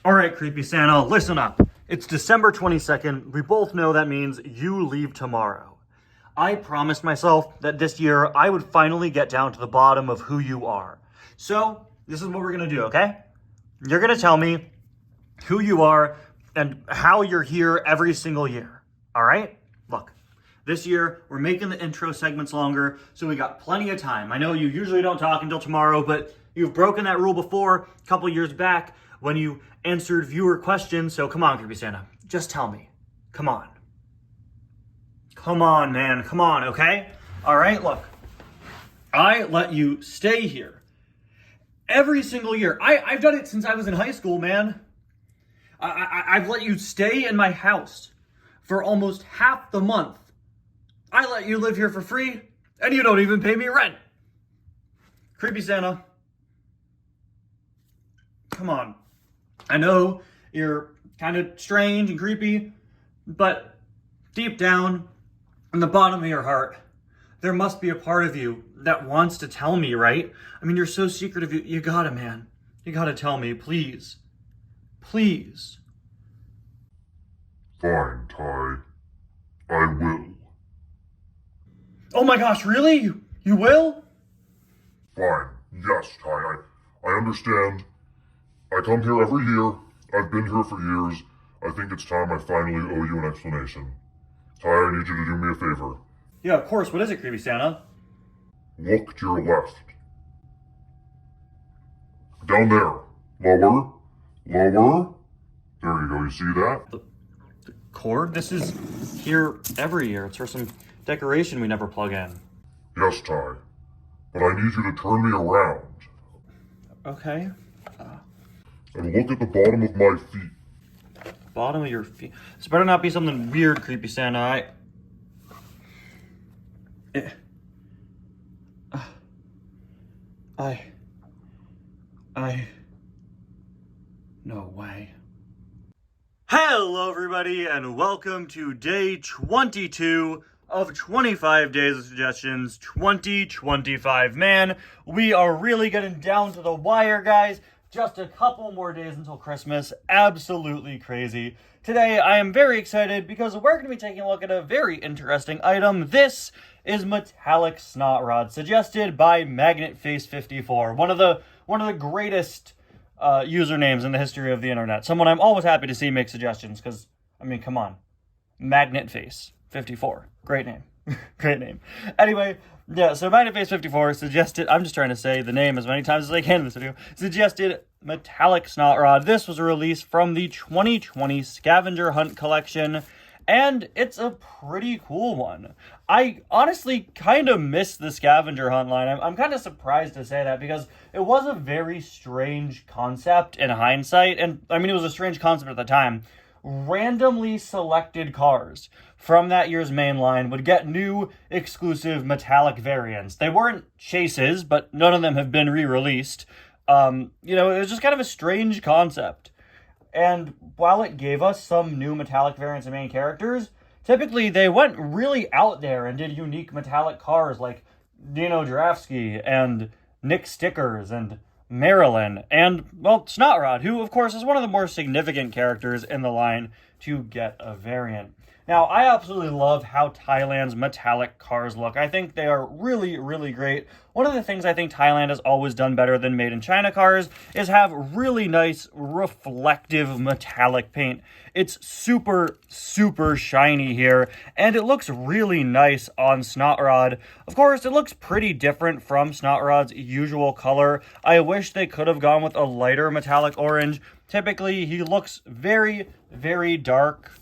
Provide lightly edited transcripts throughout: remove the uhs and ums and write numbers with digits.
All right, Creepy Santa, listen up. It's December 22nd. We both know that means you leave tomorrow. I promised myself that this year I would finally get down to the bottom of who you are. So, this is what we're gonna do, okay? You're gonna tell me who you are and how you're here every single year, all right? Look, this year we're making the intro segments longer, so we got plenty of time. I know you usually don't talk until tomorrow, but you've broken that rule before a couple years back when you answered viewer questions. So come on, Creepy Santa, just tell me. Come on. Come on, man. Come on, okay? All right, look. I let you stay here every single year. I've done it since I was in high school, man. I've let you stay in my house for almost half the month. I let you live here for free, and you don't even pay me rent. Creepy Santa. Come on. I know you're kind of strange and creepy, but deep down, in the bottom of your heart, there must be a part of you that wants to tell me, right? I mean, you're so secretive. You gotta, man. You gotta tell me, please. Please. Fine, Ty. I will. Oh my gosh, really? You will? Fine. Yes, Ty. I understand. I come here every year. I've been here for years. I think it's time I finally owe you an explanation. Ty, I need you to do me a favor. Yeah, of course. What is it, Creepy Santa? Look to your left. Down there. Lower. Lower. There you go. You see that? The cord? This is here every year. It's for some decoration we never plug in. Yes, Ty. But I need you to turn me around. Okay. And look at the bottom of my feet. Bottom of your feet. This better not be something weird, Creepy Santa. No way. Hello, everybody, and welcome to day 22 of 25 Days of Suggestions 2025. Man, we are really getting down to the wire, guys. Just a couple more days until Christmas. Absolutely crazy. Today, I am very excited because we're going to be taking a look at a very interesting item. This is Metallic Snot Rod, suggested by MagnetFace54, one of the greatest usernames in the history of the internet. Someone I'm always happy to see make suggestions because, I mean, come on. MagnetFace54. Great name. Great name. Anyway, yeah, so MagnetFace54 suggested, I'm just trying to say the name as many times as I can in this video, suggested Metallic Snot Rod. This was a release from the 2020 Scavenger Hunt collection, and it's a pretty cool one. I honestly kind of miss the Scavenger Hunt line. I'm kind of surprised to say that because it was a very strange concept in hindsight, and I mean, it was a strange concept at the time. Randomly selected cars from that year's main line would get new exclusive metallic variants. They weren't chases, but none of them have been re-released. It was just kind of a strange concept. And while it gave us some new metallic variants and main characters, typically they went really out there and did unique metallic cars like Dino Drafsky and Nick Stickers and Marilyn, and, well, Snot Rod, who, of course, is one of the more significant characters in the line to get a variant. Now, I absolutely love how Thailand's metallic cars look. I think they are really, really great. One of the things I think Thailand has always done better than Made in China cars is have really nice, reflective metallic paint. It's super, super shiny here, and it looks really nice on Snot Rod. Of course, it looks pretty different from Snot Rod's usual color. I wish they could have gone with a lighter metallic orange. Typically, he looks very, very dark,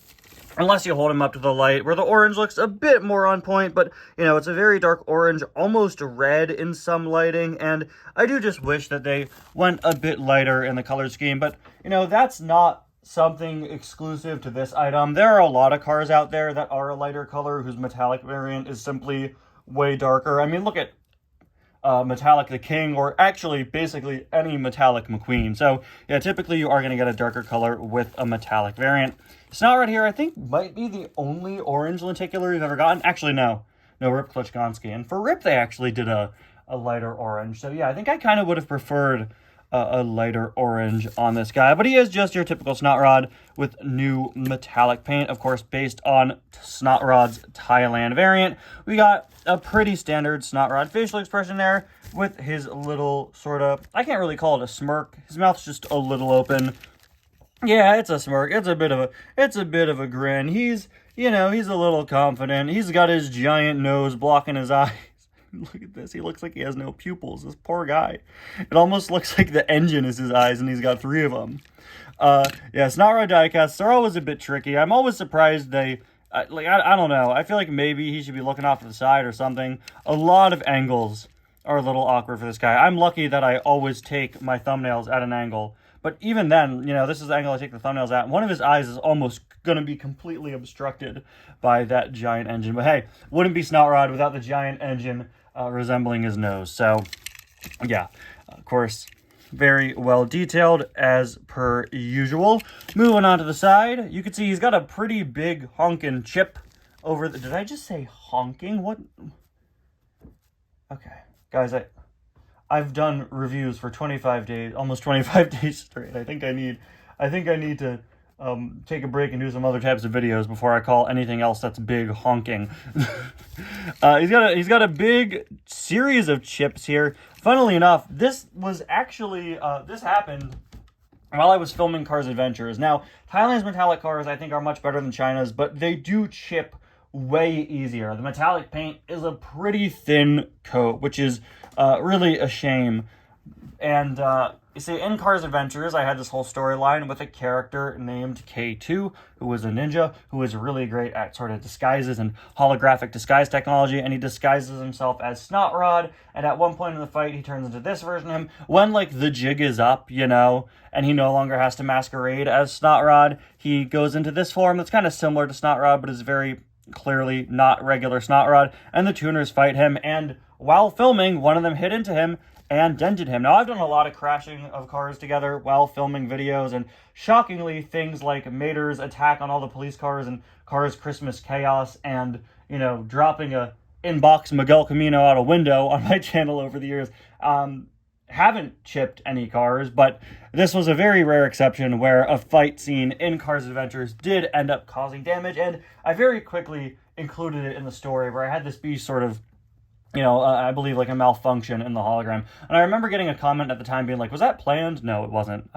unless you hold him up to the light, where the orange looks a bit more on point, but, it's a very dark orange, almost red in some lighting, and I do just wish that they went a bit lighter in the color scheme, but, that's not something exclusive to this item. There are a lot of cars out there that are a lighter color whose metallic variant is simply way darker. I mean, look at Metallic the King, or actually basically any Metallic McQueen. So yeah, typically you are going to get a darker color with a metallic variant. Snot Rod here, I think, might be the only orange lenticular you've ever gotten. Actually, no, Rip Klitschkonski. And for Rip, they actually did a a lighter orange. So yeah, I think I kind of would have preferred a lighter orange on this guy. But he is just your typical Snot Rod with new metallic paint, of course, based on Snot Rod's Thailand variant. We got a pretty standard Snot Rod facial expression there with his little sort of, I can't really call it a smirk. His mouth's just a little open. Yeah, it's a smirk. It's a bit of a grin. He's, you know, he's a little confident. He's got his giant nose blocking his eyes. Look at this. He looks like he has no pupils. This poor guy. It almost looks like the engine is his eyes, and he's got 3 of them. Yeah, Snot Rod diecasts, they're always a bit tricky. I'm always surprised they, I don't know. I feel like maybe he should be looking off to the side or something. A lot of angles are a little awkward for this guy. I'm lucky that I always take my thumbnails at an angle. But even then, you know, this is the angle I take the thumbnails at. One of his eyes is almost going to be completely obstructed by that giant engine. But hey, wouldn't be Snot Rod without the giant engine resembling his nose. So, yeah, of course, very well detailed as per usual. Moving on to the side, you can see he's got a pretty big honking chip over the... Did I just say honking? What? Okay, guys, I've done reviews for 25 days, almost 25 days straight. I think I need to take a break and do some other types of videos before I call anything else that's big honking. He's got a big series of chips here. Funnily enough, this was actually this happened while I was filming Cars Adventures. Now, Thailand's metallic cars I think are much better than China's, but they do chip way easier. The metallic paint is a pretty thin coat, which is really a shame. And you see, in Cars Adventures, I had this whole storyline with a character named K2, who was a ninja, who was really great at sort of disguises and holographic disguise technology, and he disguises himself as Snot Rod, and at one point in the fight, he turns into this version of him, when, like, the jig is up, you know, and he no longer has to masquerade as Snot Rod. He goes into this form that's kind of similar to Snot Rod, but is very clearly not regular Snot Rod, and the tuners fight him, and while filming, one of them hit into him and dented him. Now, I've done a lot of crashing of cars together while filming videos, and shockingly, things like Mater's attack on all the police cars and Cars Christmas Chaos and, you know, dropping a inbox Miguel Camino out a window on my channel over the years, haven't chipped any cars, but this was a very rare exception where a fight scene in Cars Adventures did end up causing damage, and I very quickly included it in the story where I had this be sort of, you know, I believe like a malfunction in the hologram. And I remember getting a comment at the time being like, was that planned? No, it wasn't.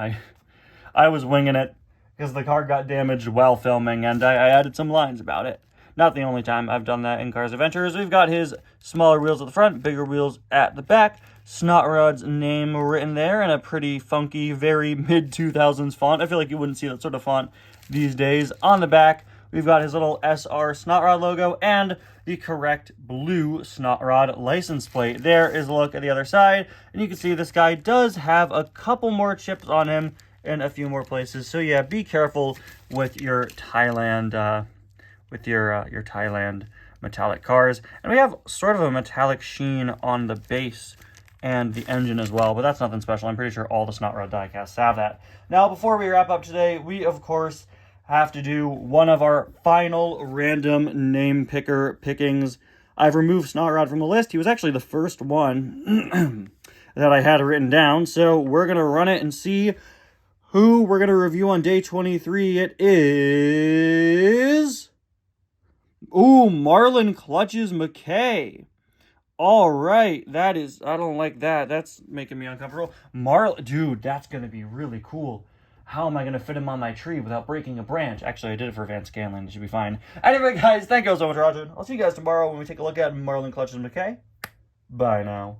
I was winging it because the car got damaged while filming, and I added some lines about it. Not the only time I've done that in Cars Adventures. We've got his smaller wheels at the front, bigger wheels at the back. Snot Rod's name written there in a pretty funky, very mid-2000s font. I feel like you wouldn't see that sort of font these days. On the back, we've got his little SR Snot Rod logo and the correct blue Snot Rod license plate. There is a look at the other side, and you can see this guy does have a couple more chips on him in a few more places. So yeah, be careful with your Thailand, your Thailand metallic cars. And we have sort of a metallic sheen on the base and the engine as well, but that's nothing special. I'm pretty sure all the Snot Rod diecasts have that. Now, before we wrap up today, we, of course, have to do one of our final random name picker pickings. I've removed Snot Rod from the list. He was actually the first one that I had written down, so we're going to run it and see who we're going to review on day 23. It is... Ooh, Marlin Clutches McKay. All right, that is... I don't like that. That's making me uncomfortable. Dude, that's going to be really cool. How am I going to fit him on my tree without breaking a branch? Actually, I did it for Van Scanlon. It should be fine. Anyway, guys, thank you all so much for watching. I'll see you guys tomorrow when we take a look at Marlin Clutches McKay. Bye now.